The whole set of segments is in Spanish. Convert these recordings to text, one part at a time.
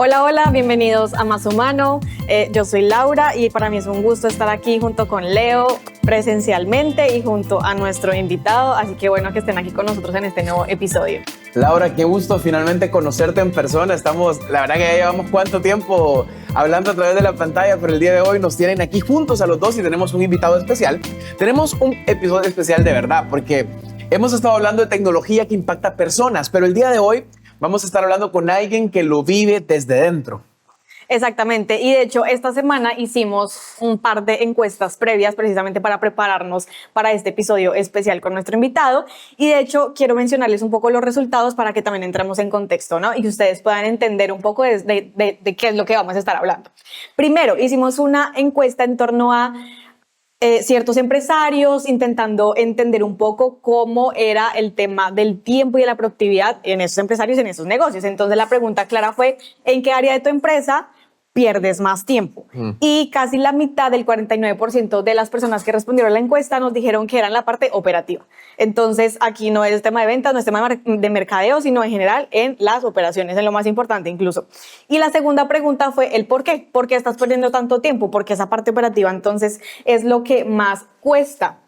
Hola, hola, bienvenidos a Más Humano. Yo soy Laura y para mí es un gusto estar aquí junto con Leo presencialmente y junto a nuestro invitado, así que bueno que estén aquí con nosotros en este nuevo episodio. Laura, qué gusto finalmente conocerte en persona. La verdad que ya llevamos cuánto tiempo hablando a través de la pantalla, pero el día de hoy nos tienen aquí juntos a los dos y tenemos un invitado especial. Tenemos un episodio especial de verdad, porque hemos estado hablando de tecnología que impacta personas, pero el día de hoy vamos a estar hablando con alguien que lo vive desde dentro. Exactamente, y de hecho esta semana hicimos un par de encuestas previas precisamente para prepararnos para este episodio especial con nuestro invitado, y de hecho quiero mencionarles un poco los resultados para que también entremos en contexto, ¿no? Y que ustedes puedan entender un poco de qué es lo que vamos a estar hablando. Primero, hicimos una encuesta en torno a ciertos empresarios intentando entender un poco cómo era el tema del tiempo y de la productividad en esos empresarios, en esos negocios. Entonces la pregunta clara fue, ¿en qué área de tu empresa pierdes más tiempo? Y casi la mitad, del 49% de las personas que respondieron a la encuesta nos dijeron que era en la parte operativa. Entonces aquí no es tema de ventas, no es tema de mercadeo, sino en general en las operaciones, en lo más importante incluso. Y la segunda pregunta fue el por qué. ¿Por qué estás perdiendo tanto tiempo? Porque esa parte operativa entonces es lo que más cuesta.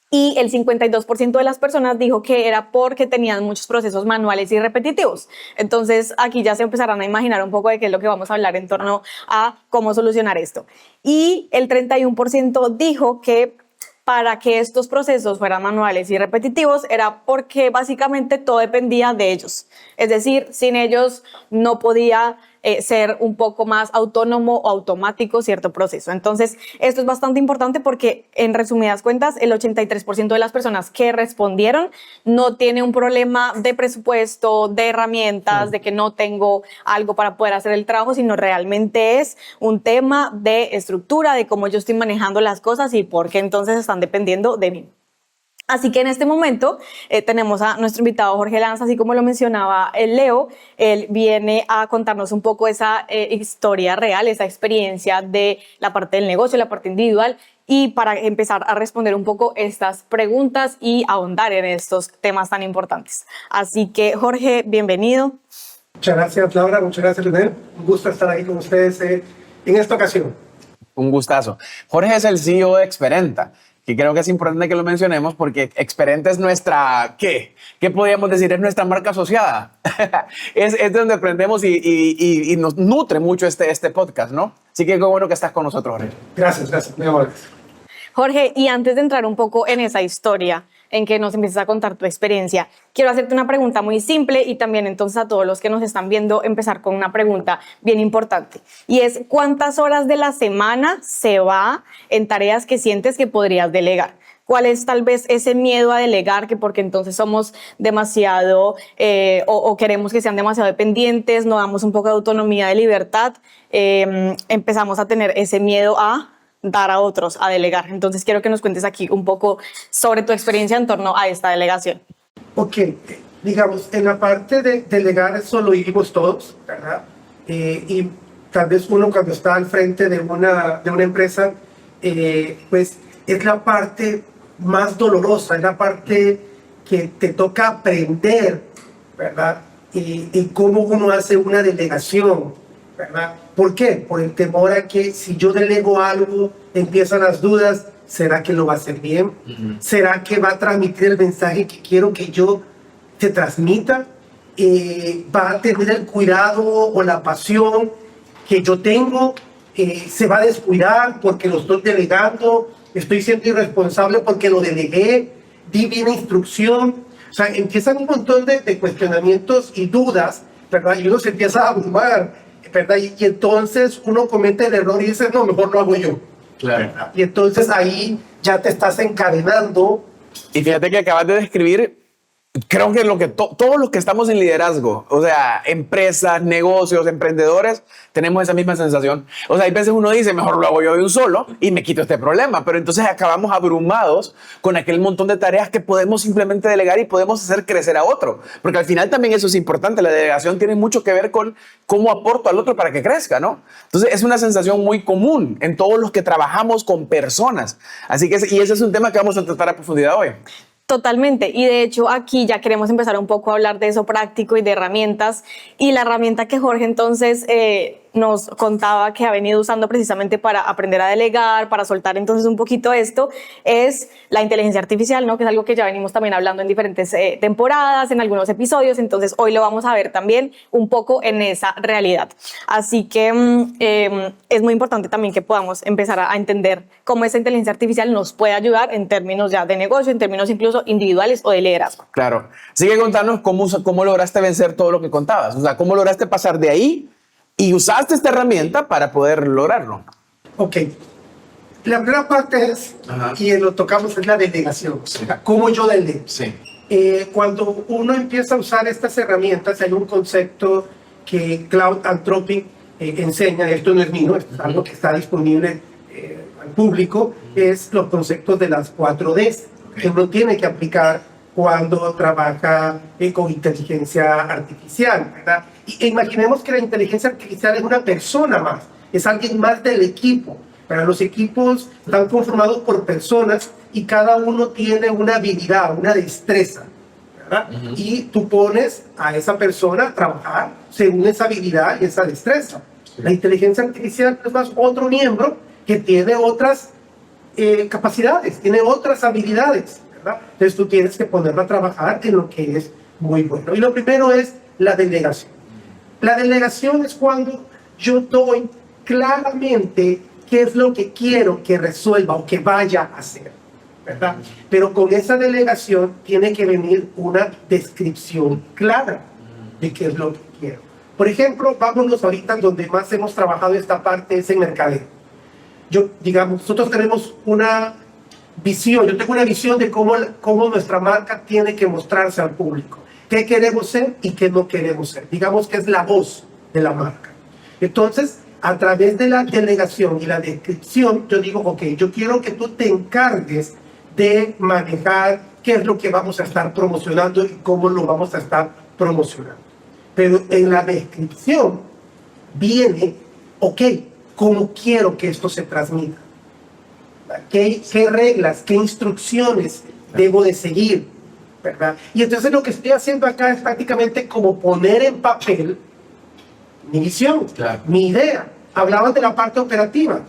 Y el 52% de las personas dijo que era porque tenían muchos procesos manuales y repetitivos. Entonces aquí ya se empezarán a imaginar un poco de qué es lo que vamos a hablar en torno a cómo solucionar esto. Y el 31% dijo que para que estos procesos fueran manuales y repetitivos era porque básicamente todo dependía de ellos. Es decir, sin ellos no podía ser un poco más autónomo o automático cierto proceso. Entonces, esto es bastante importante porque, en resumidas cuentas, el 83% de las personas que respondieron no tiene un problema de presupuesto, de herramientas, de que no tengo algo para poder hacer el trabajo, sino realmente es un tema de estructura, de cómo yo estoy manejando las cosas y por qué entonces están dependiendo de mí. Así que en este momento tenemos a nuestro invitado Jorge Lanza, así como lo mencionaba el Leo. Él viene a contarnos un poco esa historia real, esa experiencia de la parte del negocio, la parte individual, y para empezar a responder un poco estas preguntas y ahondar en estos temas tan importantes. Así que Jorge, bienvenido. Muchas gracias, Laura. Muchas gracias, Leonel. Un gusto estar aquí con ustedes en esta ocasión. Un gustazo. Jorge es el CEO de Experenta, que creo que es importante que lo mencionemos porque Experenta es nuestra, ¿qué podríamos decir? Es nuestra marca asociada. es donde aprendemos y nos nutre mucho este podcast, ¿no? Así que qué bueno que estás con nosotros, Jorge. Gracias, muy amable. Jorge, y antes de entrar un poco en esa historia, en que nos empieces a contar tu experiencia, quiero hacerte una pregunta muy simple y también entonces a todos los que nos están viendo empezar con una pregunta bien importante, y es ¿cuántas horas de la semana se va en tareas que sientes que podrías delegar? ¿Cuál es tal vez ese miedo a delegar, que porque entonces somos demasiado o queremos que sean demasiado dependientes, no damos un poco de autonomía, de libertad, empezamos a tener ese miedo a dar a otros, a delegar? Entonces quiero que nos cuentes aquí un poco sobre tu experiencia en torno a esta delegación. Ok, digamos, en la parte de delegar eso lo vivimos todos, ¿verdad? Y tal vez uno cuando está al frente de una empresa, pues es la parte más dolorosa, es la parte que te toca aprender, ¿verdad? Y cómo uno hace una delegación, ¿verdad? ¿Por qué? Por el temor a que si yo delego algo, empiezan las dudas. ¿Será que lo va a hacer bien? ¿Será que va a transmitir el mensaje que quiero que yo te transmita? ¿Va a tener el cuidado o la pasión que yo tengo? ¿Se va a descuidar porque lo estoy delegando? ¿Estoy siendo irresponsable porque lo delegué? ¿Di bien instrucción? O sea, empiezan un montón de cuestionamientos y dudas, ¿verdad? Y uno se empieza a abrumar, ¿verdad? Y entonces uno comete el error y dice, no, mejor lo hago yo. Claro. ¿Verdad? Y entonces ahí ya te estás encadenando. Y fíjate que acabas de describir, creo que todos los que estamos en liderazgo, o sea, empresas, negocios, emprendedores, tenemos esa misma sensación. O sea, hay veces uno dice, mejor lo hago yo de un solo y me quito este problema, pero entonces acabamos abrumados con aquel montón de tareas que podemos simplemente delegar y podemos hacer crecer a otro. Porque al final también eso es importante, la delegación tiene mucho que ver con cómo aporto al otro para que crezca, ¿no? Entonces es una sensación muy común en todos los que trabajamos con personas. Así que, y ese es un tema que vamos a tratar a profundidad hoy. Totalmente. Y de hecho aquí ya queremos empezar un poco a hablar de eso práctico y de herramientas. Y la herramienta que Jorge entonces nos contaba que ha venido usando precisamente para aprender a delegar, para soltar entonces un poquito esto, es la inteligencia artificial, ¿no? Que es algo que ya venimos también hablando en diferentes temporadas, en algunos episodios. Entonces hoy lo vamos a ver también un poco en esa realidad. Así que es muy importante también que podamos empezar a entender cómo esa inteligencia artificial nos puede ayudar en términos ya de negocio, en términos incluso individuales o de liderazgo. Claro. Sigue contarnos cómo lograste vencer todo lo que contabas. O sea, cómo lograste pasar de ahí y usaste esta herramienta para poder lograrlo. Ok. La primera parte es, Ajá. y lo tocamos, es la delegación. O sea, cómo yo delego. Sí. Cuando uno empieza a usar estas herramientas, hay un concepto que Cloud Anthropic enseña, esto no es mío, es algo que está disponible al público, es los conceptos de las 4Ds, que uno tiene que aplicar cuando trabaja con inteligencia artificial, ¿verdad? Y imaginemos que la inteligencia artificial es una persona más, es alguien más del equipo. Pero los equipos están conformados por personas y cada uno tiene una habilidad, una destreza, ¿verdad? Y tú pones a esa persona a trabajar según esa habilidad y esa destreza. La inteligencia artificial es más otro miembro que tiene otras capacidades, tiene otras habilidades, ¿verdad? Entonces tú tienes que ponerlo a trabajar en lo que es muy bueno. Y lo primero es la delegación. La delegación es cuando yo doy claramente qué es lo que quiero que resuelva o que vaya a hacer, ¿verdad? Pero con esa delegación tiene que venir una descripción clara de qué es lo que quiero. Por ejemplo, vámonos ahorita donde más hemos trabajado esta parte, es en mercadeo. Digamos, nosotros tenemos una visión, yo tengo una visión de cómo nuestra marca tiene que mostrarse al público. ¿Qué queremos ser y qué no queremos ser? Digamos que es la voz de la marca. Entonces, a través de la delegación y la descripción, yo digo, ok, yo quiero que tú te encargues de manejar qué es lo que vamos a estar promocionando y cómo lo vamos a estar promocionando. Pero en la descripción viene, ok, ¿cómo quiero que esto se transmita? ¿Qué reglas, qué instrucciones debo de seguir? ¿Verdad? Y entonces lo que estoy haciendo acá es prácticamente como poner en papel mi visión, Claro. mi idea. Hablaban de la parte operativa.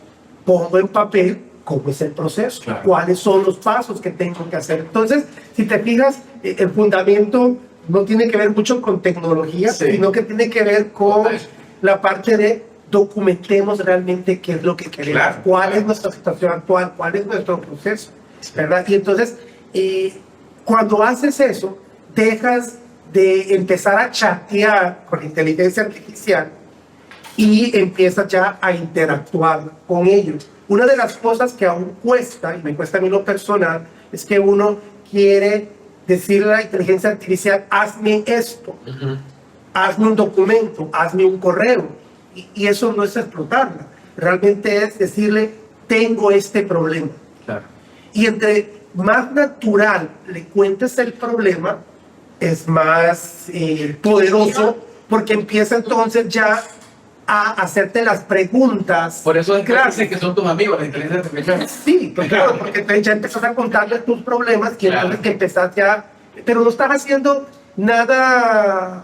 Pongo en papel cómo es el proceso, Claro. cuáles son los pasos que tengo que hacer. Entonces, si te fijas, el fundamento no tiene que ver mucho con tecnología, Sí. sino que tiene que ver con Total. la parte de documentemos realmente qué es lo que queremos, Claro. cuál es nuestra situación actual, cuál es nuestro proceso, ¿verdad? Y entonces, cuando haces eso, dejas de empezar a chatear con la inteligencia artificial y empiezas ya a interactuar con ellos. Una de las cosas que aún cuesta, y me cuesta a mí lo personal, es que uno quiere decirle a la inteligencia artificial, hazme esto, hazme un documento, hazme un correo. Y eso no es explotarla, realmente es decirle, tengo este problema. Claro. Y entre más natural le cuentes el problema, es más poderoso, porque empieza entonces ya a hacerte las preguntas. Por eso es que claro. dicen que son tus amigos, la inteligencia artificial. Sí, claro, porque entonces ya empezás a contarle tus problemas y Claro. entonces que empezás ya, pero no estás haciendo nada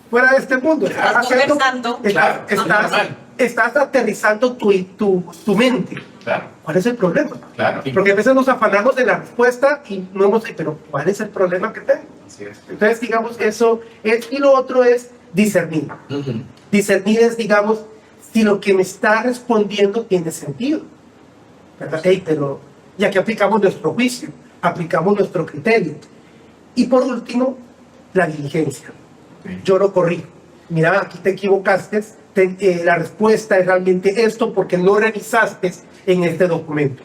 fuera de este mundo. Estás haciendo, conversando. Claro, normal. estás aterrizando tu mente. Claro, ¿Cuál es el problema? claro. Porque a veces nos afanamos de la respuesta y no hemos dicho, pero ¿cuál es el problema que tengo? Así es. Entonces, digamos, eso es, y lo otro es discernir. Ujú. Discernir es, digamos, si lo que me está respondiendo tiene sentido. ¿Verdad? Hey, pero ya que aplicamos nuestro juicio, aplicamos nuestro criterio. Y por último, la diligencia. Yo lo corrijo. Mira, aquí te equivocaste, la respuesta es realmente esto porque no revisaste en este documento.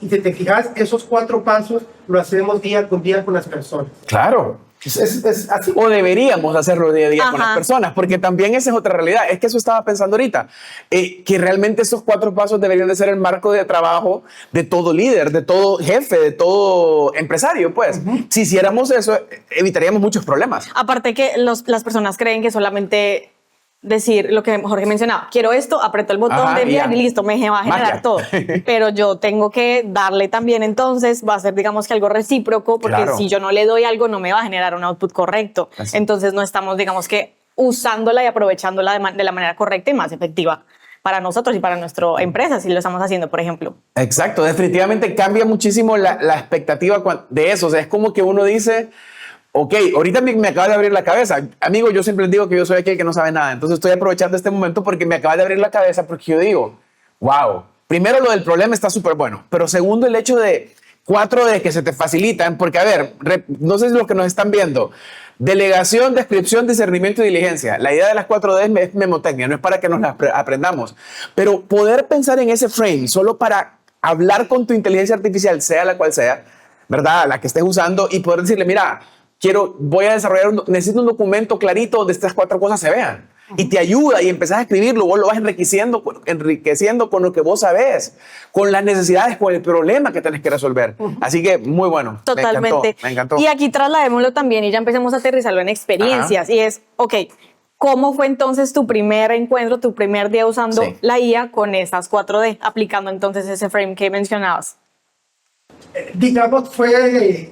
Y si te fijas, esos 4 pasos lo hacemos día con las personas. Claro. Es así. O deberíamos hacerlo día a día con Ajá. las personas, porque también esa es otra realidad. Es que eso estaba pensando ahorita, que realmente esos 4 pasos deberían de ser el marco de trabajo de todo líder, de todo jefe, de todo empresario. Pues, si hiciéramos eso, evitaríamos muchos problemas. Aparte que las personas creen que solamente decir lo que Jorge mencionaba, quiero esto, aprieto el botón Ajá, de enviar y y ya. listo, me va a generar Magia. todo. Pero yo tengo que darle también, entonces va a ser, digamos que algo recíproco, porque Claro. si yo no le doy algo, no me va a generar un output correcto. Así. Entonces no estamos, digamos que, usándola y aprovechándola de la manera correcta y más efectiva para nosotros y para nuestra empresa, si lo estamos haciendo, por ejemplo. Exacto, definitivamente cambia muchísimo la expectativa de eso. O sea, es como que uno dice, ok, ahorita me acaba de abrir la cabeza. Amigo, yo siempre les digo que yo soy aquel que no sabe nada. Entonces estoy aprovechando este momento porque me acaba de abrir la cabeza porque yo digo, wow, primero lo del problema está súper bueno, pero segundo el hecho de 4D que se te facilitan, porque a ver, no sé si los que nos están viendo, delegación, descripción, discernimiento y diligencia. La idea de las 4D es memotecnia, no es para que nos las aprendamos, pero poder pensar en ese frame solo para hablar con tu inteligencia artificial, sea la cual sea, ¿verdad? La que estés usando y poder decirle, mira, voy a desarrollar, necesito un documento clarito donde estas 4 cosas se vean. Y te ayuda y empezás a escribirlo, vos lo vas enriqueciendo con lo que vos sabés, con las necesidades, con el problema que tenés que resolver. Así que muy bueno. Totalmente. Me encantó. Y aquí trasladémoslo también y ya empecemos a aterrizarlo en experiencias. Ajá. Y es, ok, ¿cómo fue entonces tu primer encuentro, tu primer día usando Sí. la IA con esas 4D, aplicando entonces ese frame que mencionabas? Digamos, fue...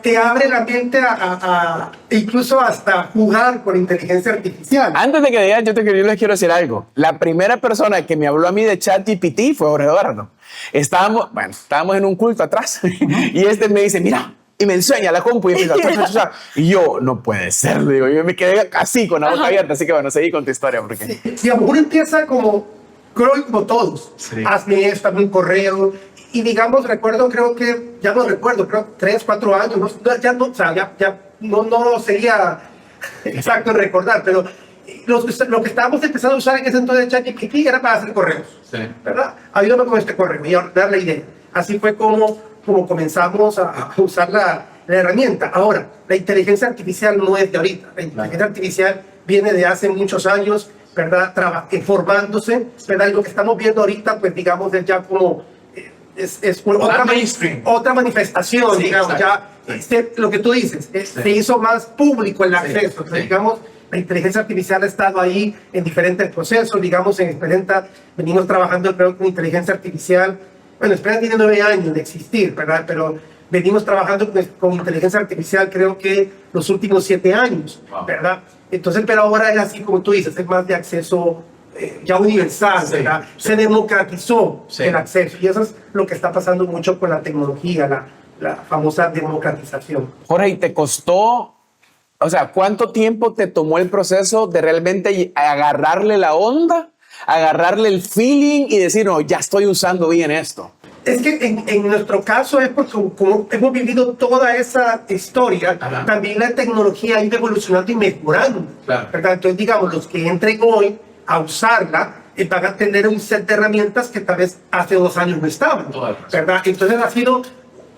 te abre la mente incluso hasta jugar con inteligencia artificial. Antes de que digas, yo les quiero decir algo. La primera persona que me habló a mí de ChatGPT fue Jorge Eduardo. Estábamos en un culto atrás y me dice, mira, y me enseña la compu y empieza y yo, no puede ser, le digo, yo me quedé así con la boca abierta, así que bueno, seguí con tu historia. Porque... Sí, digamos, uno empieza como todos. Sí. Hazme esto, hazme un correo. Y digamos, creo que 3, 4 años, no sería exacto en recordar, pero lo que estábamos empezando a usar en ese entonces de ChatGPT era para hacer correos, Sí. ¿verdad? Ayúdame con este correo y a dar la idea. Así fue como comenzamos a usar la herramienta. Ahora, la inteligencia artificial no es de ahorita. La inteligencia artificial viene de hace muchos años, ¿verdad? Formándose, ¿verdad? Y lo que estamos viendo ahorita, pues digamos, es ya como... Es otra manifestación, Sí, digamos, ya lo que tú dices, se hizo más público el acceso. Entonces, digamos, la inteligencia artificial ha estado ahí en diferentes procesos, digamos, en Experenta venimos trabajando creo, con inteligencia artificial, bueno, Experenta tiene 9 años de existir, ¿verdad? Pero venimos trabajando con inteligencia artificial creo que los últimos 7 años, ¿verdad? Entonces, pero ahora es así como tú dices, es más de acceso ya universal, Sí, ¿verdad? sí. Se democratizó Sí. el acceso y eso es lo que está pasando mucho con la tecnología, la famosa democratización. Jorge, ¿y te costó, o sea, cuánto tiempo te tomó el proceso de realmente agarrarle la onda, agarrarle el feeling y decir, no, ya estoy usando bien esto? Es que en nuestro caso es porque como hemos vivido toda esa historia, Ajá. también la tecnología ha ido evolucionando y mejorando. Claro. ¿Verdad? Entonces, digamos, los que entren hoy a usarla van a tener un set de herramientas que tal vez hace 2 años no estaban. ¿Verdad? Entonces ha sido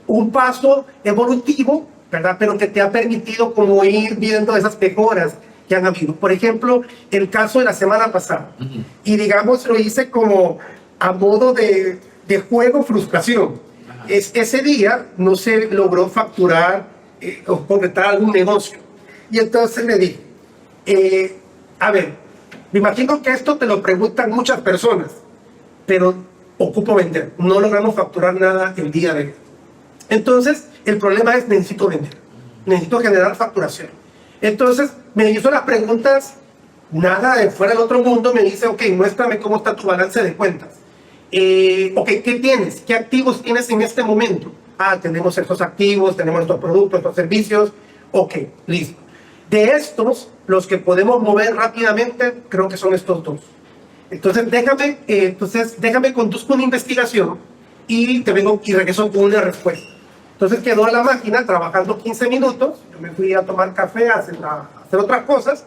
un paso evolutivo, ¿verdad? Pero que te ha permitido como ir viendo esas mejoras que han habido. Por ejemplo, el caso de la semana pasada. Y digamos, lo hice como a modo de juego frustración. Ese día no se logró facturar o completar algún negocio. Y entonces le dije, a ver, me imagino que esto te lo preguntan muchas personas, pero ocupo vender. No logramos facturar nada el día de hoy. Entonces, el problema es necesito vender. Necesito generar facturación. Entonces, me hizo las preguntas, nada de fuera del otro mundo, me dice, ok, muéstrame cómo está tu balance de cuentas. Ok, ¿qué tienes? ¿Qué activos tienes en este momento? Ah, tenemos estos activos, tenemos estos productos, estos servicios. Ok, listo. De estos, los que podemos mover rápidamente, creo que son estos 2. Entonces, déjame conduzco una investigación y te vengo y regreso con una respuesta. Entonces, quedó a la máquina trabajando 15 minutos. Yo me fui a tomar café, a hacer otras cosas.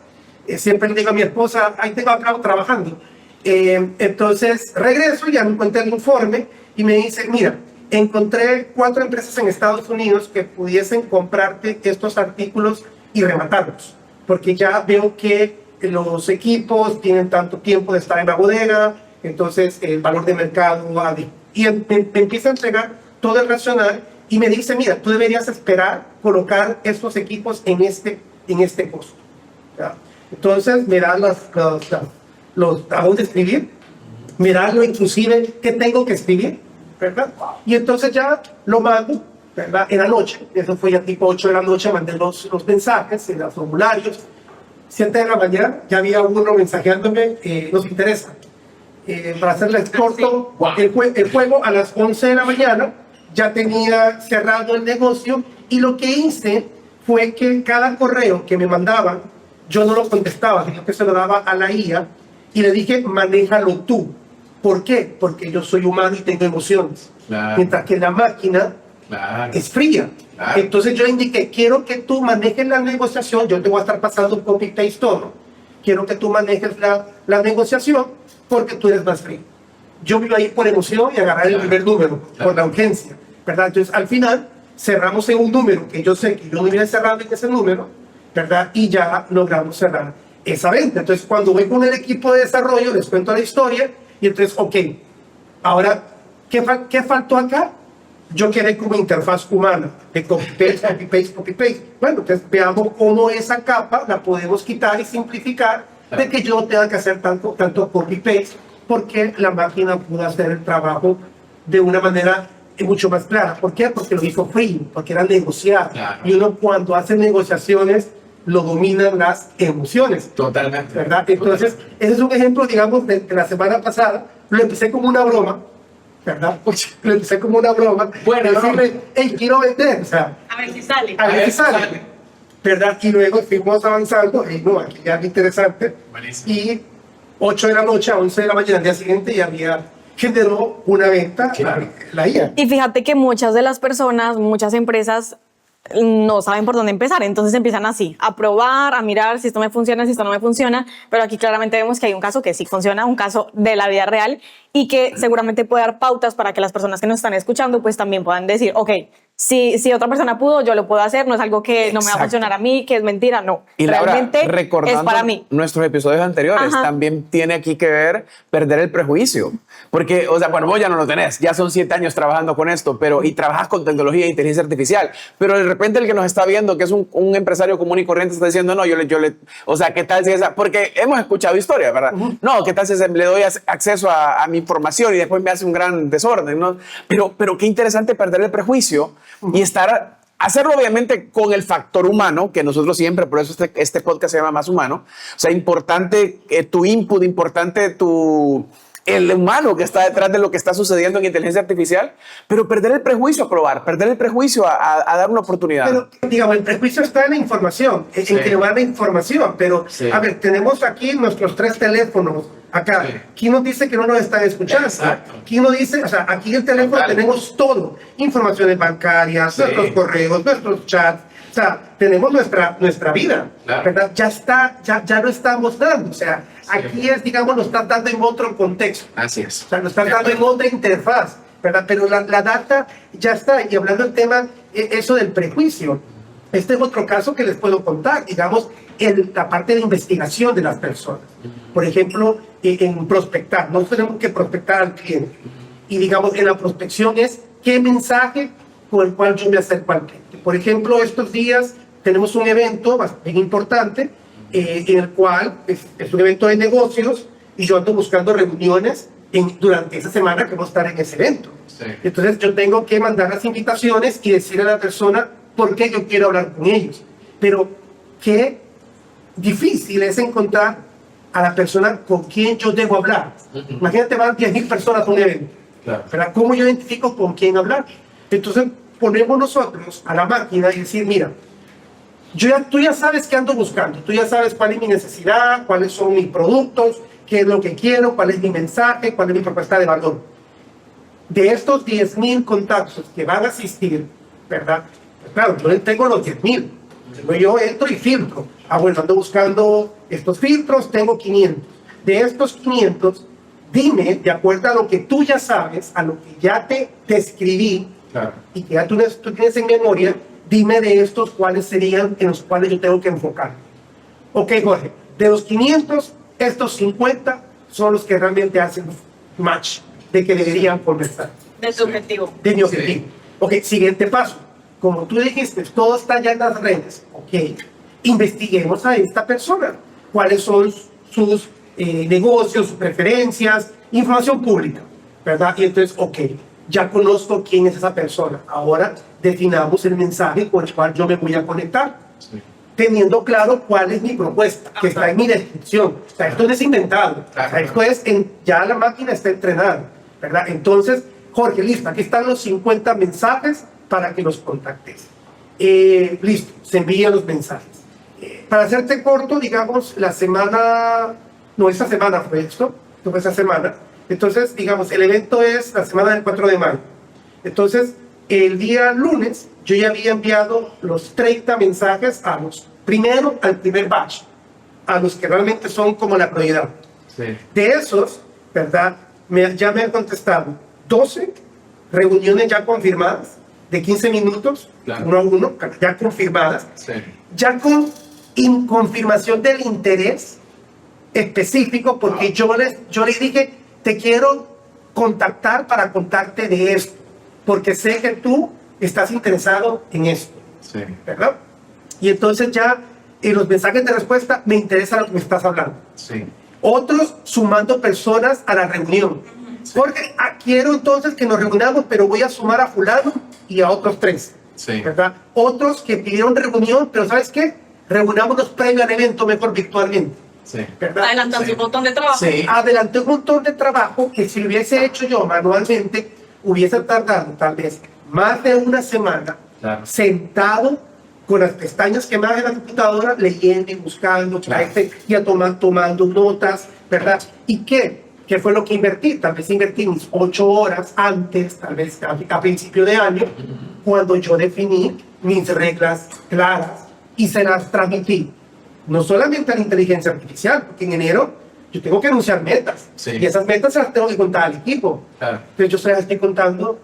Siempre le digo a mi esposa, ahí tengo acá trabajando. Entonces, regreso, ya me encontré el informe y me dice, mira, encontré 4 empresas en Estados Unidos que pudiesen comprarte estos artículos y rematarlos, porque ya veo que los equipos tienen tanto tiempo de estar en la bodega, entonces el valor de mercado y me empieza a entregar todo el racional y me dice, mira, tú deberías esperar colocar estos equipos en este costo, ¿ya? Entonces, me dan a dónde escribir, mirarlo inclusive qué tengo que escribir, ¿verdad? Y entonces ya lo mando, ¿verdad? En la noche, eso fue ya tipo 8 de la noche, mandé los mensajes en los formularios. 7 de la mañana ya había uno mensajeándome, nos interesa. Para hacerles corto, el juego a las 11 de la mañana ya tenía cerrado el negocio, y lo que hice fue que cada correo que me mandaban, yo no lo contestaba, sino que se lo daba a la IA y le dije, manéjalo tú. ¿Por qué? Porque yo soy humano y tengo emociones. Claro. Mientras que la máquina es fría. Claro. Entonces yo indiqué, quiero que tú manejes la negociación, yo te voy a estar pasando un copy-paste todo. Quiero que tú manejes la negociación porque tú eres más frío. Yo vivo ahí por emoción y agarrar el primer número, por la urgencia, ¿verdad? Entonces al final cerramos en un número que yo sé que yo no hubiera cerrado en ese número, ¿verdad? Y ya logramos cerrar esa venta. Entonces cuando voy con el equipo de desarrollo, les cuento la historia y entonces, ok, ahora, ¿qué faltó acá? Yo quedé como interfaz humana, de copy-paste, copy-paste, copy-paste. Bueno, entonces veamos cómo esa capa la podemos quitar y simplificar, de que yo no tenga que hacer tanto copy-paste, porque la máquina pudo hacer el trabajo de una manera mucho más clara. ¿Por qué? Porque lo hizo free, porque era negociar. Claro. Y uno cuando hace negociaciones, lo dominan las emociones. Totalmente. ¿Verdad? Entonces, ese es un ejemplo, digamos, de la semana pasada. Lo empecé como una broma, ¿verdad? Lo empecé como una broma. Bueno, decirle, hey, quiero vender. O sea, A ver si sale. a ver si sale. ¿Verdad? Y luego fuimos avanzando. Y no, aquí ya es interesante. Buenísimo. Y 8 de la noche a 11 de la mañana al día siguiente ya generó una venta. Claro. La IA. Y fíjate que muchas de las personas, muchas empresas no saben por dónde empezar, entonces empiezan así, a probar, a mirar si esto me funciona, si esto no me funciona, pero aquí claramente vemos que hay un caso que sí funciona, un caso de la vida real y que seguramente puede dar pautas para que las personas que nos están escuchando pues también puedan decir, ok, si otra persona pudo, yo lo puedo hacer, no es algo que no me va a Exacto. funcionar a mí, que es mentira, no, Y Laura, realmente recordando es para mí. nuestros episodios anteriores, Ajá. también tiene aquí que ver perder el prejuicio. Porque, o sea, bueno, vos ya no lo tenés, ya son 7 años trabajando con esto, pero y trabajas con tecnología e inteligencia artificial. Pero de repente el que nos está viendo, que es un empresario común y corriente, está diciendo, no, o sea, ¿qué tal si esa? Porque hemos escuchado historias, ¿verdad? No, ¿qué tal si le doy acceso a mi información y después me hace un gran desorden, ¿no? Pero qué interesante perder el prejuicio y hacerlo obviamente con el factor humano, que nosotros siempre, por eso este podcast se llama Más Humano. O sea, importante tu input, importante el humano que está detrás de lo que está sucediendo en inteligencia artificial, pero perder el prejuicio a probar, perder el prejuicio a dar una oportunidad. Pero, digamos, el prejuicio está en la información, en crear la información, pero, a ver, tenemos aquí nuestros 3 teléfonos, acá. Sí. ¿Quién nos dice que no nos están escuchando? Exacto. ¿Quién nos dice? O sea, aquí en el teléfono Total. tenemos todo, informaciones bancarias, Sí. nuestros correos, nuestros chats, o sea, tenemos nuestra vida, Claro. ¿verdad? Ya lo estamos dando, o sea, aquí es, digamos, lo están dando en otro contexto. Así es. O sea, lo están dando en otra interfaz, ¿verdad? Pero la data ya está. Y hablando del tema, eso del prejuicio, este es otro caso que les puedo contar, digamos, la parte de investigación de las personas. Por ejemplo, en prospectar, nosotros tenemos que prospectar al cliente. Y digamos, en la prospección es qué mensaje con el cual yo me acerco al cliente. Por ejemplo, estos días tenemos un evento bastante importante, en el cual es un evento de negocios y yo ando buscando reuniones durante esa semana que vamos a estar en ese evento. Sí. Entonces yo tengo que mandar las invitaciones y decirle a la persona por qué yo quiero hablar con ellos. Pero qué difícil es encontrar a la persona con quien yo debo hablar. Imagínate, van 10,000 personas a un evento. Claro. ¿Verdad? ¿Cómo yo identifico con quién hablar? Entonces ponemos nosotros a la máquina y decir, mira, tú ya sabes qué ando buscando, tú ya sabes cuál es mi necesidad, cuáles son mis productos, qué es lo que quiero, cuál es mi mensaje, cuál es mi propuesta de valor. De estos 10,000 contactos que van a asistir, ¿verdad? Pues claro, yo le tengo los 10,000. Yo entro y filtro. Bueno, ando buscando estos filtros, tengo 500. De estos 500, dime, de acuerdo a lo que tú ya sabes, a lo que ya te escribí, Claro. y que ya tú tienes en memoria, dime de estos cuáles serían en los cuales yo tengo que enfocar. Ok, Jorge, de los 500, estos 50 son los que realmente hacen match de que deberían conversar, De tu objetivo. de mi objetivo. Ok, siguiente paso. Como tú dijiste, todo está ya en las redes. Ok, investiguemos a esta persona. cuáles son sus negocios, sus preferencias, información pública, ¿verdad? Y entonces, ok, ya conozco quién es esa persona. Ahora definamos el mensaje con el cual yo me voy a conectar, teniendo claro cuál es mi propuesta, que está en mi descripción. O sea, esto no es inventado. O sea, esto es, ya la máquina está entrenada, ¿verdad? Entonces, Jorge, listo, aquí están los 50 mensajes para que los contactes. Listo, se envían los mensajes. Para hacerte corto, digamos, esta semana fue esto fue esa semana. Entonces, digamos, el evento es la semana del 4 de mayo. Entonces, el día lunes, yo ya había enviado los 30 mensajes al primer batch, a los que realmente son como la prioridad. Sí. De esos, ¿verdad? Ya me han contestado 12 reuniones ya confirmadas, de 15 minutos, claro, uno a uno, ya confirmadas, sí, ya con confirmación del interés específico, porque yo les dije, te quiero contactar para contarte de esto, porque sé que tú estás interesado en esto, sí, ¿verdad? Y entonces ya en los mensajes de respuesta me interesa lo que me estás hablando. sí. Otros sumando personas a la reunión. Porque quiero entonces que nos reunamos, pero voy a sumar a fulano y a otros 3. Sí. ¿Verdad? Otros que pidieron reunión, pero ¿sabes qué? Reunámonos previo al evento, mejor virtualmente. Sí. ¿Verdad? Adelantando un montón de trabajo. Sí. Adelanté un montón de trabajo que si lo hubiese hecho yo manualmente, hubiese tardado tal vez más de una semana, claro, sentado con las pestañas quemadas en la computadora, leyendo y buscando, claro, ya tomando notas, ¿verdad? ¿Y qué? ¿Qué fue lo que invertí? Tal vez invertí mis 8 horas antes, tal vez a principio de año, cuando yo definí mis reglas claras y se las transmití. No solamente a la inteligencia artificial, porque en enero yo tengo que anunciar metas. Sí. Y esas metas se las tengo que contar al equipo. claro. Entonces yo se las estoy contando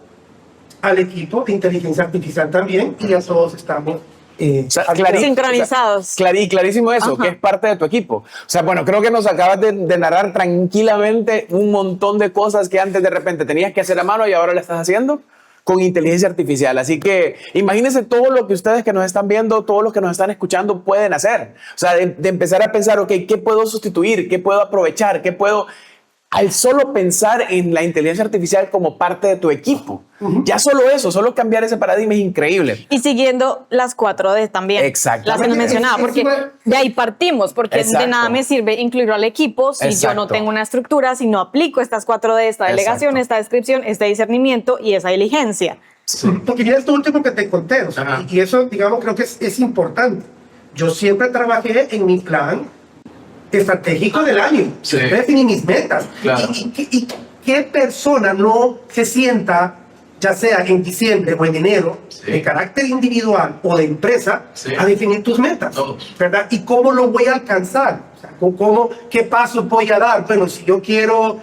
al equipo de inteligencia artificial también, y ya todos estamos O sea, Sincronizados. Clarísimo eso, Ajá, que es parte de tu equipo. O sea, bueno, creo que nos acabas de narrar tranquilamente un montón de cosas que antes de repente tenías que hacer a mano y ahora lo estás haciendo con inteligencia artificial. Así que imagínense todo lo que ustedes que nos están viendo, todos los que nos están escuchando pueden hacer. O sea, de empezar a pensar, ok, ¿qué puedo sustituir? ¿Qué puedo aprovechar? ¿Qué puedo...? Al solo pensar en la inteligencia artificial como parte de tu equipo. Ya solo eso, solo cambiar ese paradigma es increíble. y siguiendo las 4D también. Exactamente. Las que nos mencionaba, porque de ahí partimos, porque Exacto. de nada me sirve incluirlo al equipo si yo no Exacto. tengo una estructura, si no aplico estas 4D, esta delegación, Exacto. esta descripción, este discernimiento y esa diligencia. Sí. Porque mira esto último que te conté, o sea, Ajá. y eso, digamos, creo que es importante. Yo siempre trabajé en mi plan estratégico del año. Sí. Yo definí mis metas. Claro. ¿Y qué persona no se sienta, ya sea en diciembre o en enero, Sí. de carácter individual o de empresa, Sí. a definir tus metas? Todos. ¿Verdad? ¿Y cómo lo voy a alcanzar? O sea, ¿qué pasos voy a dar? Bueno, si yo quiero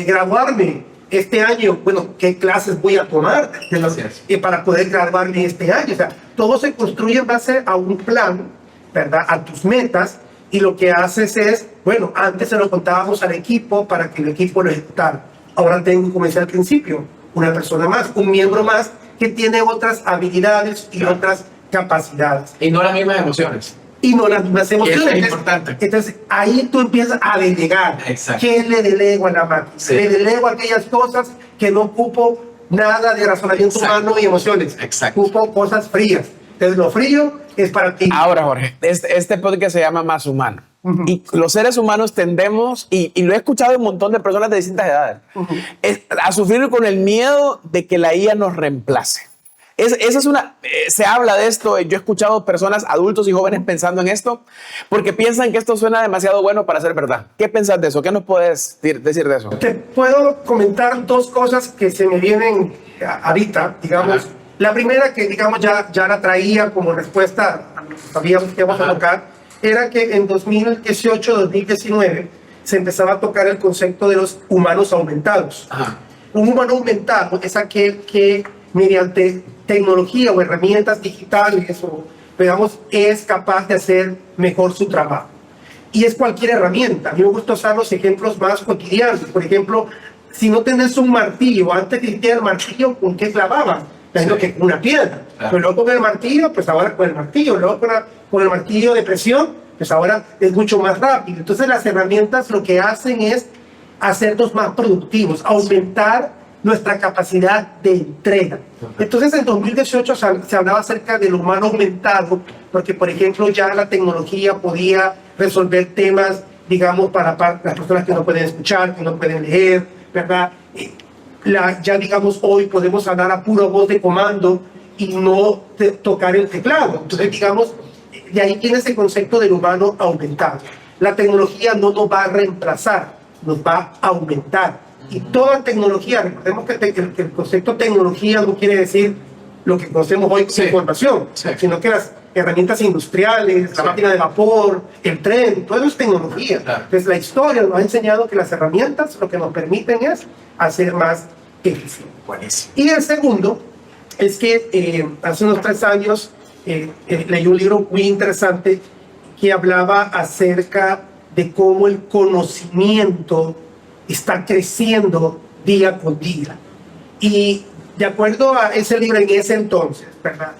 graduarme este año, bueno, ¿qué clases voy a tomar Así es. para poder graduarme este año? O sea, todo se construye en base a un plan, ¿verdad? A tus metas, y lo que haces es, bueno, antes se lo contábamos al equipo para que el equipo lo ejecutara. Ahora tengo, como decía al principio, una persona más, un miembro más que tiene otras habilidades y Claro. otras capacidades. Y no las mismas emociones. Y no las mismas emociones. Eso es Entonces- importante. Entonces, ahí tú empiezas a delegar. Exacto. ¿Qué le delego a la máquina? Sí. Le delego aquellas cosas que no ocupo nada de razonamiento Exacto. humano y emociones. Exacto. Ocupo cosas frías. Entonces, lo frío es para ti. Ahora, Jorge, este podcast se llama Más Humano. Y los seres humanos tendemos, y lo he escuchado de un montón de personas de distintas edades, a sufrir con el miedo de que la IA nos reemplace. Esa es una, se habla de esto, yo he escuchado personas, adultos y jóvenes pensando en esto, porque piensan que esto suena demasiado bueno para ser verdad. ¿Qué piensas de eso? ¿Qué nos puedes decir de eso? Te puedo comentar dos cosas que se me vienen ahorita, digamos. Ajá. La primera, que digamos ya la traía como respuesta a lo que sabíamos que íbamos a Ajá. tocar, era que en 2018-2019 se empezaba a tocar el concepto de los humanos aumentados. Ajá. Un humano aumentado es aquel que mediante tecnología o herramientas digitales o, digamos, es capaz de hacer mejor su trabajo. Y es cualquier herramienta. A mí me gusta usar los ejemplos más cotidianos. Por ejemplo, si no tenés un martillo, antes que existiera el martillo, ¿con qué clavaban? Imagino que con una piedra. Claro. Pero luego con el martillo, pues ahora con el martillo. Luego con el martillo de presión, Pues ahora es mucho más rápido. Entonces las herramientas lo que hacen es hacernos más productivos, aumentar nuestra capacidad de entrega. Entonces en 2018 se hablaba acerca del humano aumentado, porque por ejemplo ya la tecnología podía resolver temas, digamos, para las personas que no pueden escuchar, que no pueden leer, ¿verdad? Ya digamos hoy podemos hablar a pura voz de comando y no tocar el teclado. Entonces digamos, de ahí tiene ese concepto del humano aumentado. La tecnología no nos va a reemplazar, nos va a aumentar. Y toda tecnología, recordemos que el concepto tecnología no quiere decir lo que conocemos hoy como información, sino que las herramientas industriales, la máquina de vapor, el tren, todo eso es tecnología. Entonces la historia nos ha enseñado que las herramientas lo que nos permiten es hacer más eficiente. Buenísimo. Y el segundo es que hace unos 3 años leí un libro muy interesante que hablaba acerca de cómo el conocimiento está creciendo día con día. Y de acuerdo a ese libro en ese entonces, ¿verdad?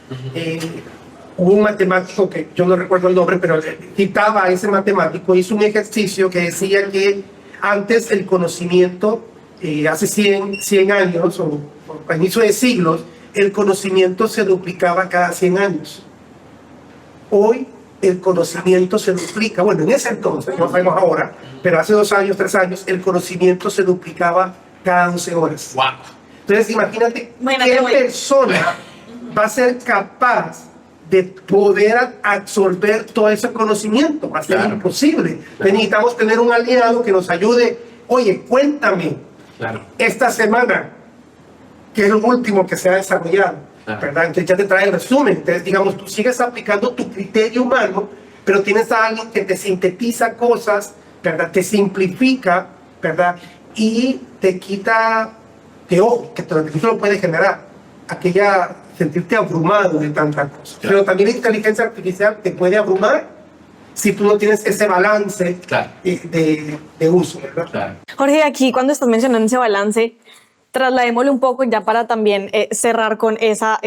Hubo un matemático que yo no recuerdo el nombre, pero citaba a ese matemático, hizo un ejercicio que decía que antes el conocimiento, hace 100 años o a inicio de siglos, el conocimiento se duplicaba cada 100 años. Hoy el conocimiento se duplica. Bueno, en ese entonces, no sabemos ahora, pero hace 2 años, 3 años, el conocimiento se duplicaba cada 11 horas. Wow. Entonces, imagínate qué persona va a ser capaz de poder absorber todo ese conocimiento. Va a ser imposible. Necesitamos tener un aliado que nos ayude. Oye, cuéntame, esta semana, ¿qué es lo último que se ha desarrollado? ¿Verdad? Entonces ya te trae el resumen. Entonces, digamos, tú sigues aplicando tu criterio humano, pero tienes a alguien que te sintetiza cosas, ¿verdad? Te simplifica, ¿verdad? Y te quita de ojo, que eso lo puede generar, sentirte abrumado de tanta cosa. Pero también la inteligencia artificial te puede abrumar si tú no tienes ese balance de uso, ¿verdad? Jorge, aquí cuando estás mencionando ese balance, trasladémoslo un poco ya para también cerrar con esa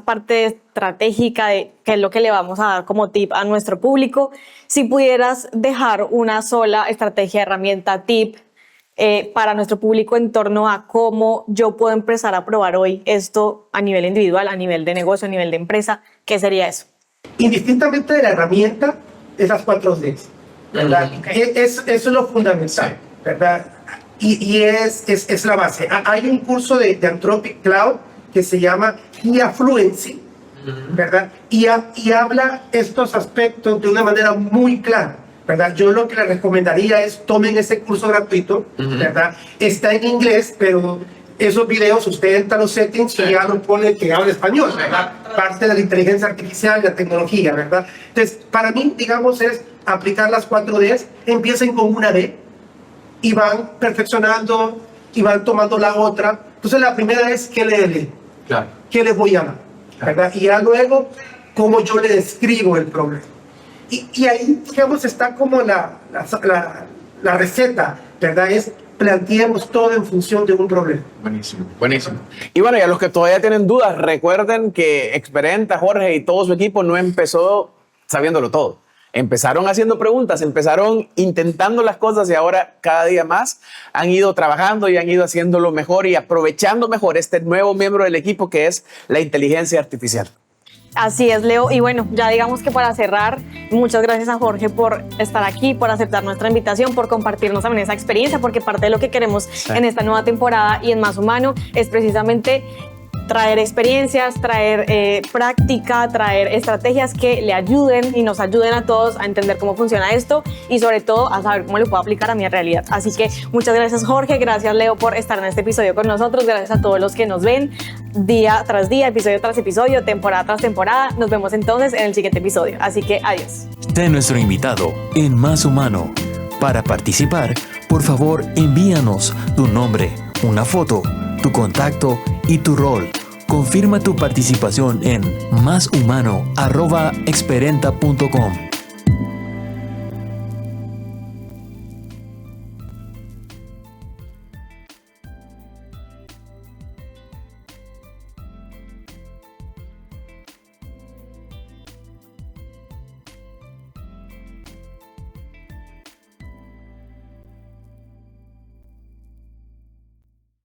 parte estratégica de qué es lo que le vamos a dar como tip a nuestro público. Si pudieras dejar una sola estrategia, herramienta, tip para nuestro público en torno a cómo yo puedo empezar a probar hoy esto a nivel individual, a nivel de negocio, a nivel de empresa, ¿qué sería eso? Indistintamente de la herramienta, esas 4 Ds, ¿verdad? Eso es lo fundamental, ¿verdad? Y es la base. Hay un curso de Anthropic Cloud que se llama IA Fluency, ¿verdad? Y habla estos aspectos de una manera muy clara, ¿verdad? Yo lo que les recomendaría es tomen ese curso gratuito, ¿verdad? Está en inglés, pero esos videos usted entra a los settings y ya lo pone que habla español, ¿verdad? Parte de la inteligencia artificial y la tecnología, ¿verdad? Entonces, para mí, digamos, es aplicar las 4 Ds. Empiecen con una D y van perfeccionando y van tomando la otra. Entonces la primera es ¿qué le leo? ¿Qué les voy a dar? ¿Verdad? Y ya luego cómo yo le describo el problema. Y ahí, digamos, está como la receta, ¿verdad? Es planteemos todo en función de un problema. Buenísimo, buenísimo. Y bueno, y a los que todavía tienen dudas, recuerden que Experenta, Jorge y todo su equipo no empezó sabiéndolo todo. Empezaron haciendo preguntas, empezaron intentando las cosas y ahora cada día más han ido trabajando y han ido haciéndolo mejor y aprovechando mejor este nuevo miembro del equipo que es la inteligencia artificial. Así es, Leo. Y bueno, ya digamos que para cerrar, muchas gracias a Jorge por estar aquí, por aceptar nuestra invitación, por compartirnos también esa experiencia, porque parte de lo que queremos en esta nueva temporada y en Más Humano es precisamente traer experiencias, traer práctica, traer estrategias que le ayuden y nos ayuden a todos a entender cómo funciona esto y sobre todo a saber cómo lo puedo aplicar a mi realidad. Así que muchas gracias, Jorge, gracias, Leo, por estar en este episodio con nosotros, gracias a todos los que nos ven día tras día, episodio tras episodio, temporada tras temporada. Nos vemos entonces en el siguiente episodio. Así que adiós. Sé nuestro invitado en Más Humano. Para participar, por favor, envíanos tu nombre, una foto, tu contacto y tu rol. Confirma tu participación en máshumano@experenta.com.